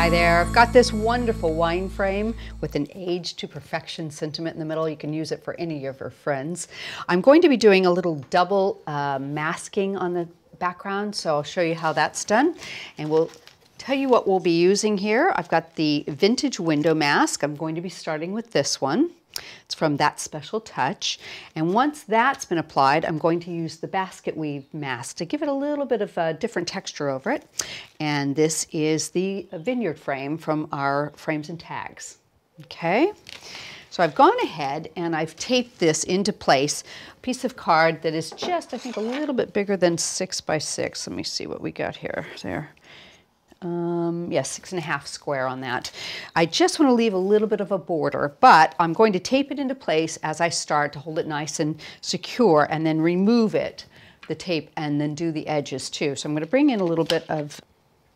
Hi there, I've got this wonderful wine frame with an age to perfection sentiment in the middle. You can use it for any of your friends. I'm going to be doing a little double masking on the background, so I'll show you how that's done. And we'll tell you what we'll be using here. I've got the vintage window mask. I'm going to be starting with this one. It's from That Special Touch. And once that's been applied, I'm going to use the Basketweave mask to give it a little bit of a different texture over it. And this is the vineyard frame from our Frames and Tags. Okay, so I've gone ahead and I've taped this into place. A piece of card that is just, I think, a little bit bigger than 6 by 6. Let me see what we got here. There. Yes, 6.5 square on that. I just want to leave a little bit of a border, but I'm going to tape it into place as I start to hold it nice and secure, and then remove it, the tape, and then do the edges too. So I'm going to bring in a little bit of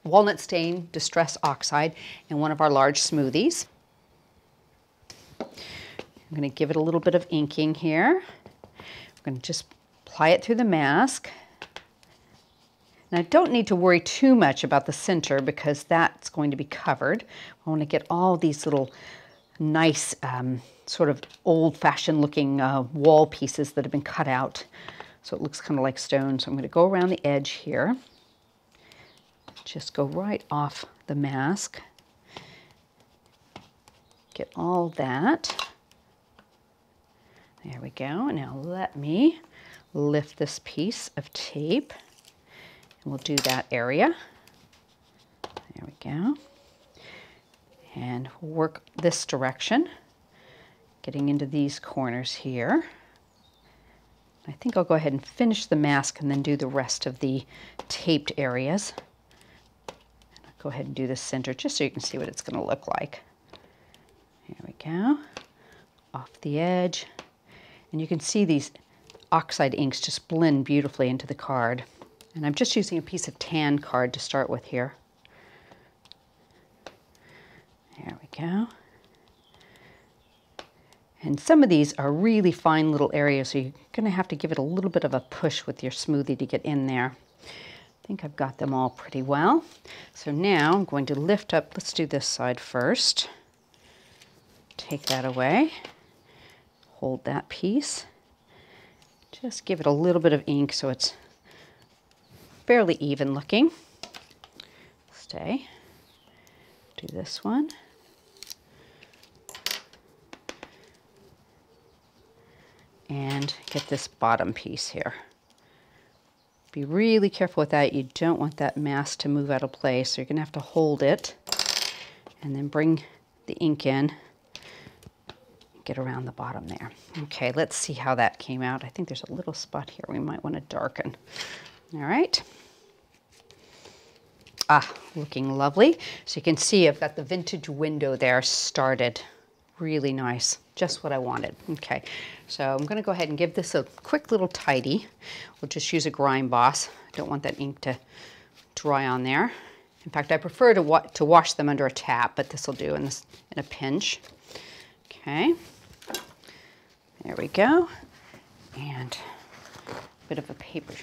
Walnut Stain Distress Oxide in one of our large smoothies. I'm going to give it a little bit of inking here. I'm going to just apply it through the mask. And I don't need to worry too much about the center because that's going to be covered. I want to get all these little nice sort of old-fashioned looking wall pieces that have been cut out. So it looks kind of like stone. So I'm going to go around the edge here. Just go right off the mask. Get all that. There we go. Now let me lift this piece of tape. And we'll do that area. There we go. And we'll work this direction, getting into these corners here. I think I'll go ahead and finish the mask and then do the rest of the taped areas. And I'll go ahead and do the center just so you can see what it's going to look like. Here we go. Off the edge. And you can see these Oxide inks just blend beautifully into the card. And I'm just using a piece of tan card to start with here. There we go. And some of these are really fine little areas, so you're going to have to give it a little bit of a push with your smoothie to get in there. I think I've got them all pretty well. So now I'm going to lift up, let's do this side first. Take that away. Hold that piece. Just give it a little bit of ink so it's fairly even looking. Stay. Do this one. And get this bottom piece here. Be really careful with that. You don't want that mask to move out of place, so you're going to have to hold it and then bring the ink in. Get around the bottom there. Okay, let's see how that came out. I think there's a little spot here we might want to darken. All right. Ah, looking lovely. So you can see I've got the vintage window there started. Really nice. Just what I wanted. Okay, so I'm going to go ahead and give this a quick little tidy. We'll just use a grind boss. I don't want that ink to dry on there. In fact, I prefer to wash them under a tap, but this will do in a pinch. Okay, there we go. And a bit of a paper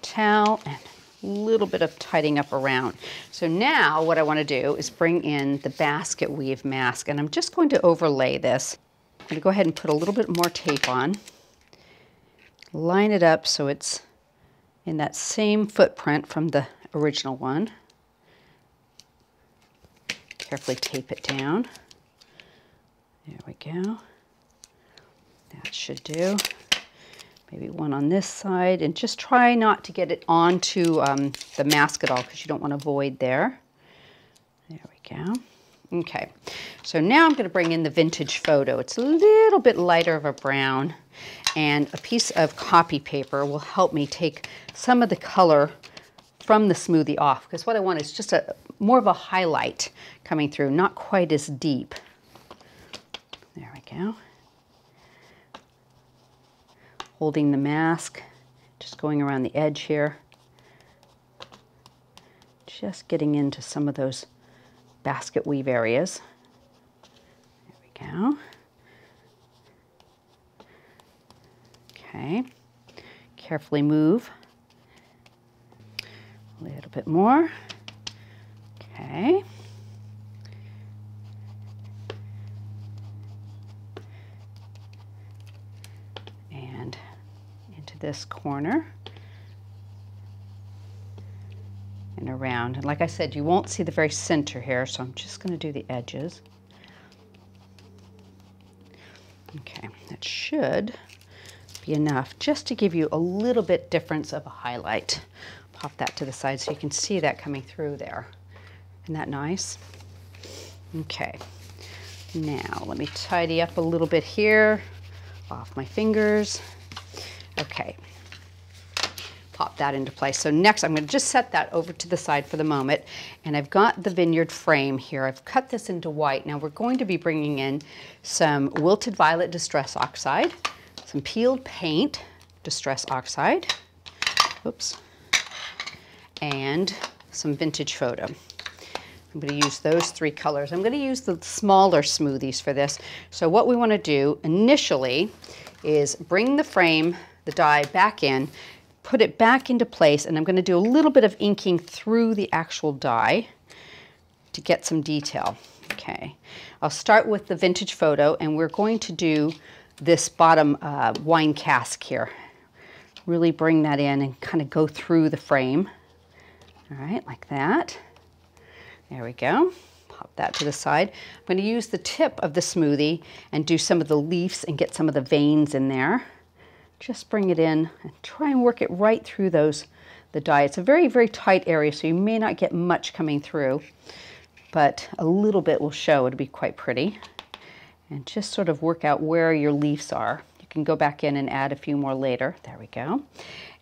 towel and a little bit of tidying up around. So now what I want to do is bring in the Basketweave mask, and I'm just going to overlay this. I'm going to go ahead and put a little bit more tape on, line it up so it's in that same footprint from the original one. Carefully tape it down. There we go. That should do. Maybe one on this side, and just try not to get it onto the mask at all because you don't want a void there. There we go. Okay, so now I'm going to bring in the vintage photo. It's a little bit lighter of a brown, and a piece of copy paper will help me take some of the color from the smoothie off, because what I want is just more of a highlight coming through, not quite as deep. There we go. Holding the mask, just going around the edge here. Just getting into some of those Basketweave areas. There we go. Okay, carefully move. A little bit more. Okay, this corner and around. And like I said, you won't see the very center here, so I'm just going to do the edges. Okay, that should be enough just to give you a little bit difference of a highlight. Pop that to the side so you can see that coming through there. Isn't that nice? Okay, now let me tidy up a little bit here, off my fingers. Okay, pop that into place. So next I'm going to just set that over to the side for the moment, and I've got the vineyard frame here. I've cut this into white. Now we're going to be bringing in some Wilted Violet Distress Oxide, some peeled paint, Distress Oxide, oops, and some Vintage Photo. I'm going to use those three colors. I'm going to use the smaller smoothies for this. So what we want to do initially is bring the frame, the die back in, put it back into place, and I'm going to do a little bit of inking through the actual die to get some detail. Okay, I'll start with the Vintage Photo, and we're going to do this bottom wine cask here. Really bring that in and kind of go through the frame. All right, like that. There we go. Pop that to the side. I'm going to use the tip of the smoothie and do some of the leaves and get some of the veins in there. Just bring it in and try and work it right through the die. It's a very, very tight area, so you may not get much coming through, but a little bit will show. It'll be quite pretty. And just sort of work out where your leaves are. You can go back in and add a few more later. There we go.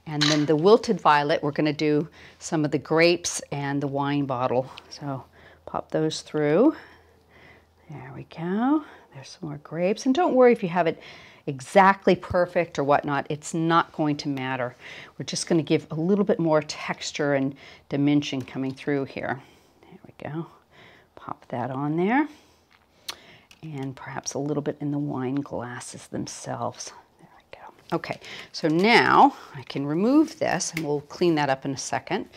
And then the Wilted Violet, we're going to do some of the grapes and the wine bottle. So pop those through. There we go. There's some more grapes. And don't worry if you have it exactly perfect or whatnot. It's not going to matter. We're just going to give a little bit more texture and dimension coming through here. There we go. Pop that on there. And perhaps a little bit in the wine glasses themselves. There we go. Okay, so now I can remove this, and we'll clean that up in a second.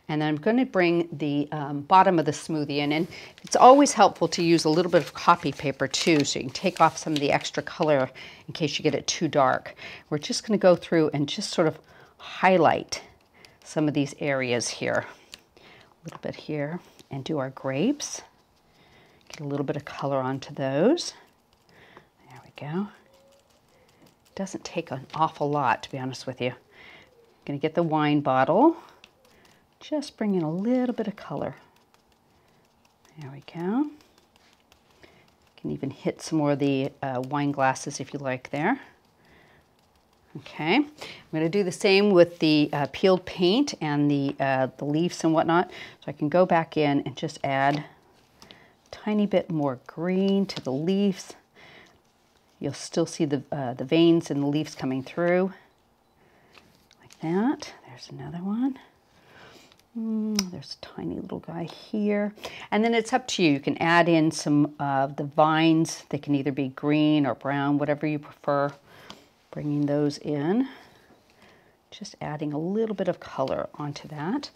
And then I'm going to bring the bottom of the smoothie in. And it's always helpful to use a little bit of copy paper too, so you can take off some of the extra color in case you get it too dark. We're just going to go through and just sort of highlight some of these areas here. A little bit here, and do our grapes. Get a little bit of color onto those. There we go. Doesn't take an awful lot, to be honest with you. I'm going to get the wine bottle. Just bring in a little bit of color. There we go. You can even hit some more of the wine glasses if you like there. Okay, I'm going to do the same with the peeled paint and the leaves and whatnot. So I can go back in and just add tiny bit more green to the leaves. You'll still see the veins and the leaves coming through like that. There's another one. There's a tiny little guy here. And then it's up to you. You can add in some of the vines. They can either be green or brown, whatever you prefer. Bringing those in. Just adding a little bit of color onto that.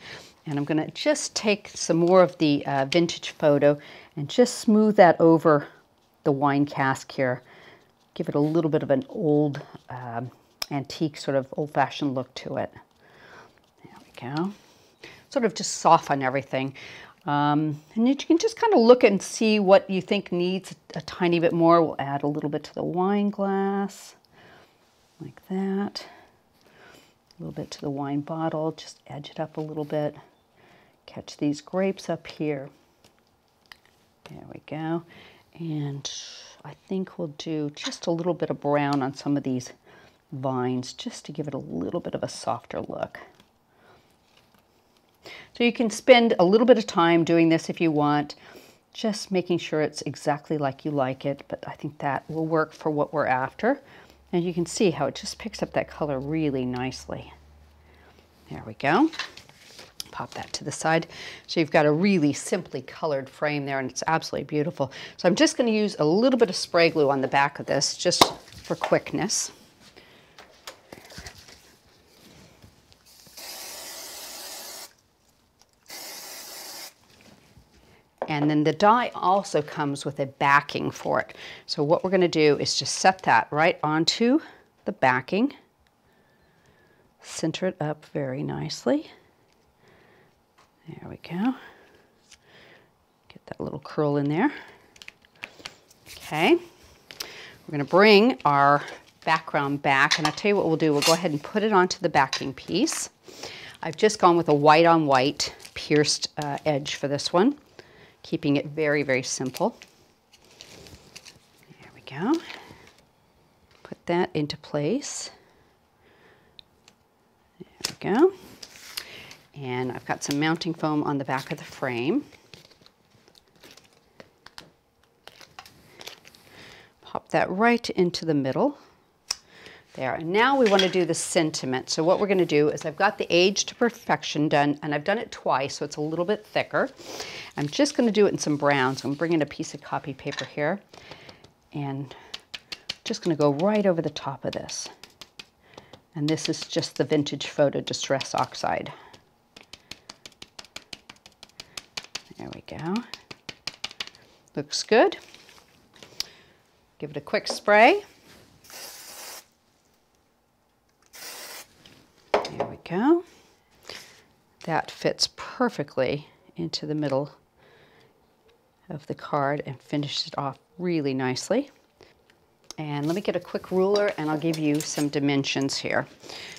And I'm going to just take some more of the Vintage Photo and just smooth that over the wine cask here. Give it a little bit of an old, antique, sort of old-fashioned look to it. There we go. Sort of just soften everything. And you can just kind of look and see what you think needs a tiny bit more. We'll add a little bit to the wine glass, like that. A little bit to the wine bottle, just edge it up a little bit. Catch these grapes up here. There we go. And I think we'll do just a little bit of brown on some of these vines, just to give it a little bit of a softer look. So you can spend a little bit of time doing this if you want, just making sure it's exactly like you like it, but I think that will work for what we're after. And you can see how it just picks up that color really nicely. There we go. Pop that to the side. So you've got a really simply colored frame there, and it's absolutely beautiful. So I'm just going to use a little bit of spray glue on the back of this, just for quickness. And then the die also comes with a backing for it. So what we're going to do is just set that right onto the backing. center it up very nicely. There we go. Get that little curl in there. Okay. We're going to bring our background back, and I'll tell you what we'll do. We'll go ahead and put it onto the backing piece. I've just gone with a white on white pierced edge for this one, keeping it very, very simple. There we go. Put that into place. There we go. And I've got some mounting foam on the back of the frame. Pop that right into the middle. There, and now we want to do the sentiment. So what we're going to do is I've got the Age to Perfection done, and I've done it twice, so it's a little bit thicker. I'm just going to do it in some browns. I'm bringing a piece of copy paper here, and just going to go right over the top of this. And this is just the Vintage Photo Distress Oxide. There we go. Looks good. Give it a quick spray. There we go. That fits perfectly into the middle of the card and finished it off really nicely. And let me get a quick ruler and I'll give you some dimensions here.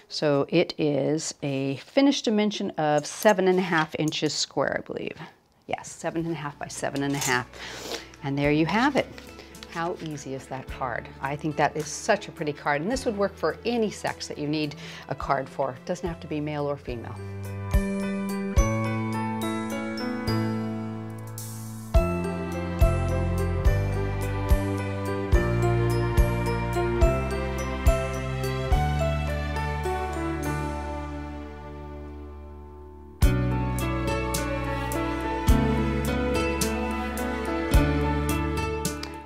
So it is a finished dimension of 7.5 inches square, I believe. Yes, 7.5 by 7.5. And there you have it. How easy is that card? I think that is such a pretty card, and this would work for any sex that you need a card for. It doesn't have to be male or female.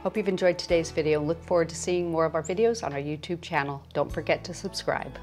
Hope you've enjoyed today's video and look forward to seeing more of our videos on our YouTube channel. Don't forget to subscribe.